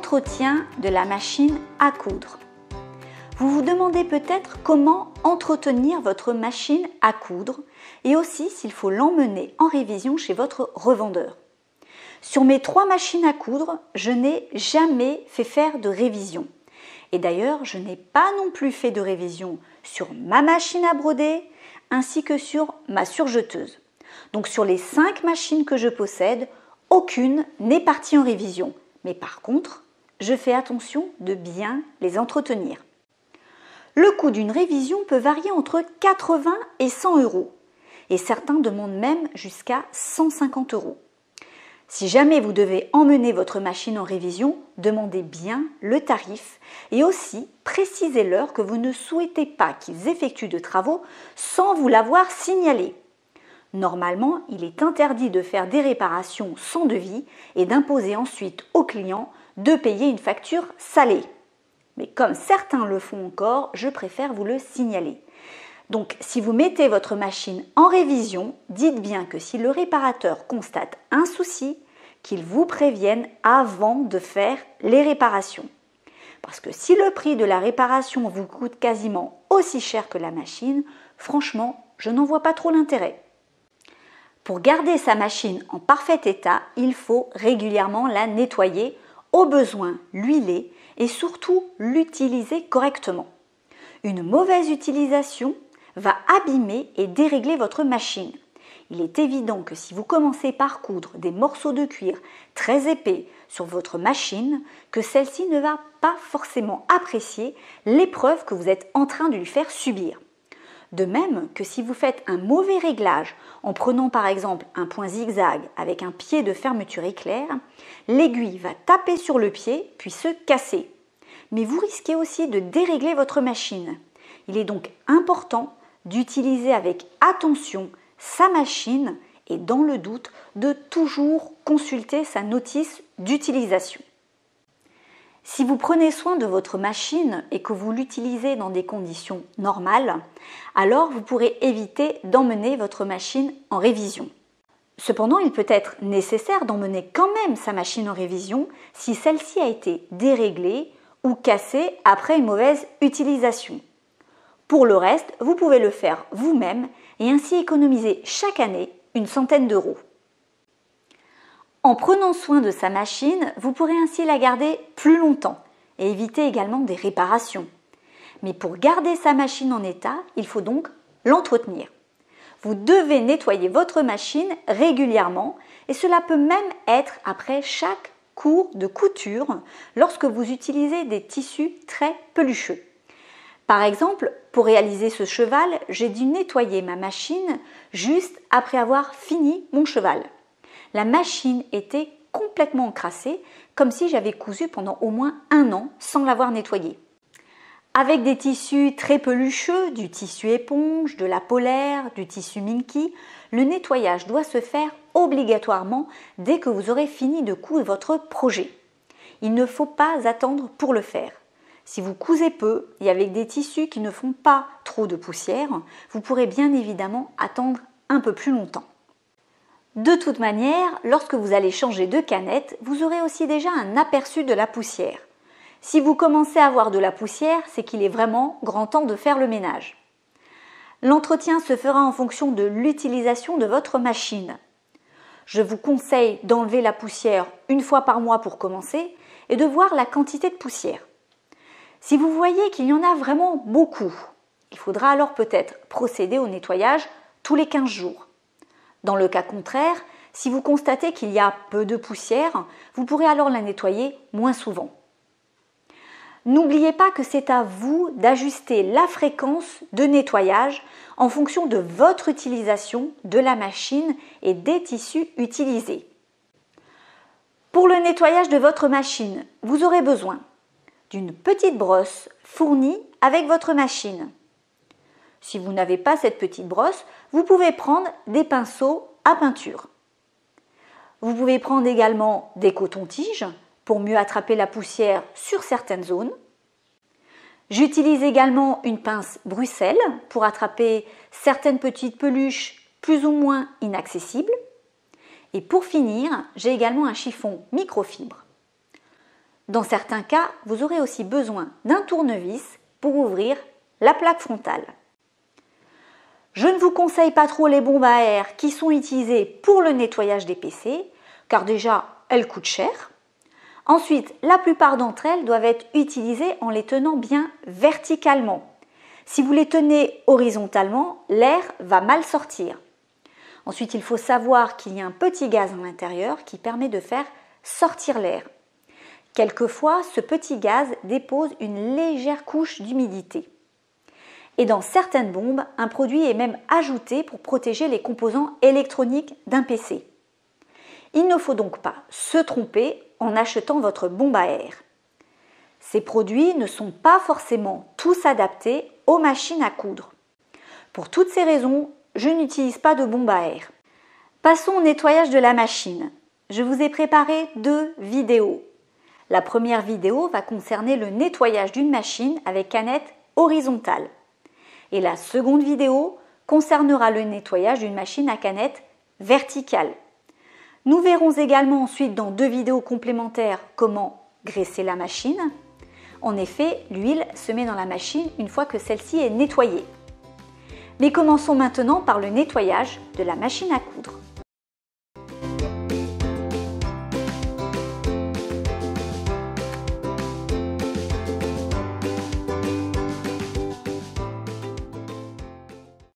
l'entretien de la machine à coudre. Vous vous demandez peut-être comment entretenir votre machine à coudre et aussi s'il faut l'emmener en révision chez votre revendeur. Sur mes 3 machines à coudre, je n'ai jamais fait faire de révision. Et d'ailleurs, je n'ai pas non plus fait de révision sur ma machine à broder ainsi que sur ma surjeteuse. Donc sur les 5 machines que je possède, aucune n'est partie en révision. Mais par contre, je fais attention de bien les entretenir. Le coût d'une révision peut varier entre 80 et 100 euros. Et certains demandent même jusqu'à 150 euros. Si jamais vous devez emmener votre machine en révision, demandez bien le tarif et aussi précisez leur que vous ne souhaitez pas qu'ils effectuent de travaux sans vous l'avoir signalé. Normalement, il est interdit de faire des réparations sans devis et d'imposer ensuite au client de payer une facture salée. Mais comme certains le font encore, je préfère vous le signaler. Donc, si vous mettez votre machine en révision, dites bien que si le réparateur constate un souci, qu'il vous prévienne avant de faire les réparations. Parce que si le prix de la réparation vous coûte quasiment aussi cher que la machine, franchement, je n'en vois pas trop l'intérêt. Pour garder sa machine en parfait état, il faut régulièrement la nettoyer, au besoin l'huiler et surtout l'utiliser correctement. Une mauvaise utilisation va abîmer et dérégler votre machine. Il est évident que si vous commencez par coudre des morceaux de cuir très épais sur votre machine, que celle-ci ne va pas forcément apprécier l'épreuve que vous êtes en train de lui faire subir. De même que si vous faites un mauvais réglage en prenant par exemple un point zigzag avec un pied de fermeture éclair, l'aiguille va taper sur le pied puis se casser. Mais vous risquez aussi de dérégler votre machine. Il est donc important d'utiliser avec attention sa machine et dans le doute de toujours consulter sa notice d'utilisation. Si vous prenez soin de votre machine et que vous l'utilisez dans des conditions normales, alors vous pourrez éviter d'emmener votre machine en révision. Cependant, il peut être nécessaire d'emmener quand même sa machine en révision si celle-ci a été déréglée ou cassée après une mauvaise utilisation. Pour le reste, vous pouvez le faire vous-même et ainsi économiser chaque année une centaine d'euros. En prenant soin de sa machine, vous pourrez ainsi la garder plus longtemps et éviter également des réparations. Mais pour garder sa machine en état, il faut donc l'entretenir. Vous devez nettoyer votre machine régulièrement et cela peut même être après chaque cours de couture lorsque vous utilisez des tissus très pelucheux. Par exemple, pour réaliser ce cheval, j'ai dû nettoyer ma machine juste après avoir fini mon cheval. La machine était complètement encrassée, comme si j'avais cousu pendant au moins 1 an sans l'avoir nettoyée. Avec des tissus très pelucheux, du tissu éponge, de la polaire, du tissu minky, le nettoyage doit se faire obligatoirement dès que vous aurez fini de coudre votre projet. Il ne faut pas attendre pour le faire. Si vous cousez peu et avec des tissus qui ne font pas trop de poussière, vous pourrez bien évidemment attendre un peu plus longtemps. De toute manière, lorsque vous allez changer de canette, vous aurez aussi déjà un aperçu de la poussière. Si vous commencez à avoir de la poussière, c'est qu'il est vraiment grand temps de faire le ménage. L'entretien se fera en fonction de l'utilisation de votre machine. Je vous conseille d'enlever la poussière 1 fois par mois pour commencer et de voir la quantité de poussière. Si vous voyez qu'il y en a vraiment beaucoup, il faudra alors peut-être procéder au nettoyage tous les 15 jours. Dans le cas contraire, si vous constatez qu'il y a peu de poussière, vous pourrez alors la nettoyer moins souvent. N'oubliez pas que c'est à vous d'ajuster la fréquence de nettoyage en fonction de votre utilisation de la machine et des tissus utilisés. Pour le nettoyage de votre machine, vous aurez besoin d'une petite brosse fournie avec votre machine. Si vous n'avez pas cette petite brosse, vous pouvez prendre des pinceaux à peinture. Vous pouvez prendre également des cotons-tiges pour mieux attraper la poussière sur certaines zones. J'utilise également une pince Bruxelles pour attraper certaines petites peluches plus ou moins inaccessibles. Et pour finir, j'ai également un chiffon microfibre. Dans certains cas, vous aurez aussi besoin d'un tournevis pour ouvrir la plaque frontale. Je ne vous conseille pas trop les bombes à air qui sont utilisées pour le nettoyage des PC, car déjà, elles coûtent cher. Ensuite, la plupart d'entre elles doivent être utilisées en les tenant bien verticalement. Si vous les tenez horizontalement, l'air va mal sortir. Ensuite, il faut savoir qu'il y a un petit gaz à l'intérieur qui permet de faire sortir l'air. Quelquefois, ce petit gaz dépose une légère couche d'humidité. Et dans certaines bombes, un produit est même ajouté pour protéger les composants électroniques d'un PC. Il ne faut donc pas se tromper en achetant votre bombe à air. Ces produits ne sont pas forcément tous adaptés aux machines à coudre. Pour toutes ces raisons, je n'utilise pas de bombe à air. Passons au nettoyage de la machine. Je vous ai préparé 2 vidéos. La première vidéo va concerner le nettoyage d'une machine avec canette horizontale. Et la seconde vidéo concernera le nettoyage d'une machine à canette verticale. Nous verrons également ensuite dans 2 vidéos complémentaires comment graisser la machine. En effet, l'huile se met dans la machine une fois que celle-ci est nettoyée. Mais commençons maintenant par le nettoyage de la machine à coudre.